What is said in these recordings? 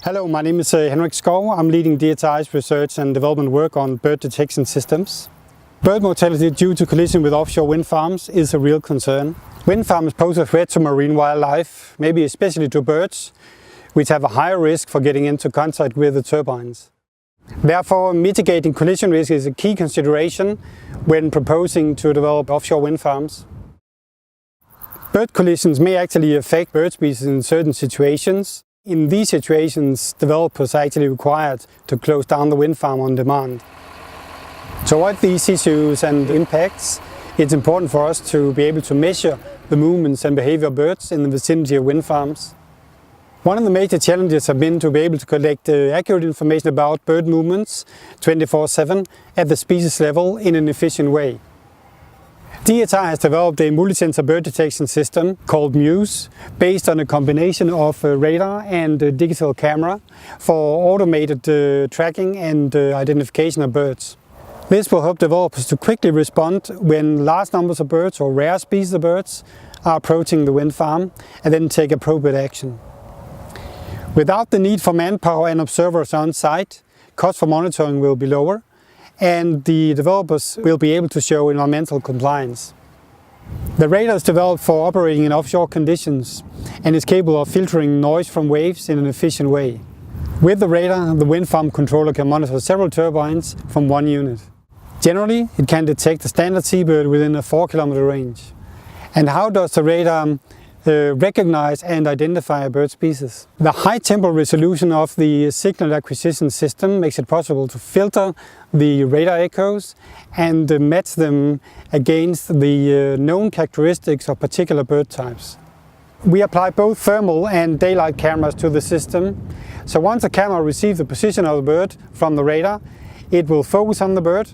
Hello, my name is Henrik Skov. I'm leading DHI's research and development work on bird detection systems. Bird mortality due to collision with offshore wind farms is a real concern. Wind farms pose a threat to marine wildlife, maybe especially to birds, which have a higher risk for getting into contact with the turbines. Therefore, mitigating collision risk is a key consideration when proposing to develop offshore wind farms. Bird collisions may actually affect bird species in certain situations. In these situations, developers are actually required to close down the wind farm on demand. To avoid these issues and impacts, it's important for us to be able to measure the movements and behavior of birds in the vicinity of wind farms. One of the major challenges have been to be able to collect accurate information about bird movements 24/7 at the species level in an efficient way. DHI has developed a multi-sensor bird detection system called MUSE, based on a combination of radar and digital camera for automated tracking and identification of birds. This will help developers to quickly respond when large numbers of birds or rare species of birds are approaching the wind farm and then take appropriate action. Without the need for manpower and observers on site, costs for monitoring will be lower, and the developers will be able to show environmental compliance. The radar is developed for operating in offshore conditions and is capable of filtering noise from waves in an efficient way. With the radar, the wind farm controller can monitor several turbines from one unit. Generally, it can detect a standard seabird within a 4-kilometer range. And how does the radar recognize and identify a bird species? The high temporal resolution of the signal acquisition system makes it possible to filter the radar echoes and match them against the known characteristics of particular bird types. We apply both thermal and daylight cameras to the system. So once the camera receives the position of the bird from the radar, it will focus on the bird.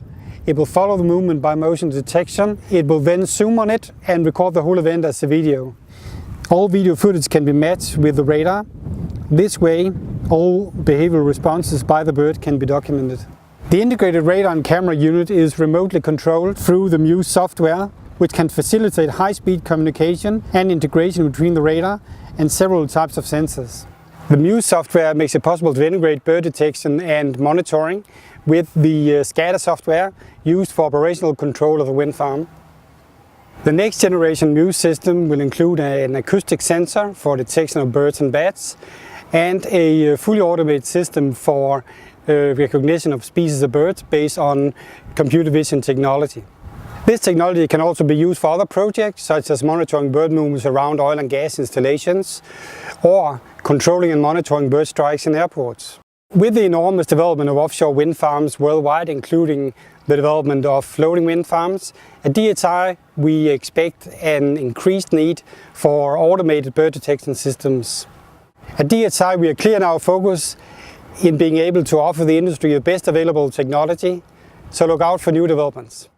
It will follow the movement by motion detection. It will then zoom on it and record the whole event as a video. All video footage can be matched with the radar. This way, all behavioral responses by the bird can be documented. The integrated radar and camera unit is remotely controlled through the MUSE software, which can facilitate high-speed communication and integration between the radar and several types of sensors. The MUSE software makes it possible to integrate bird detection and monitoring with the SCADA software used for operational control of the wind farm. The next generation MUSE system will include an acoustic sensor for detection of birds and bats and a fully automated system for recognition of species of birds based on computer vision technology. This technology can also be used for other projects, such as monitoring bird movements around oil and gas installations or controlling and monitoring bird strikes in airports. With the enormous development of offshore wind farms worldwide, including the development of floating wind farms, at DHI we expect an increased need for automated bird detection systems. At DHI we are clear in our focus in being able to offer the industry the best available technology, so look out for new developments.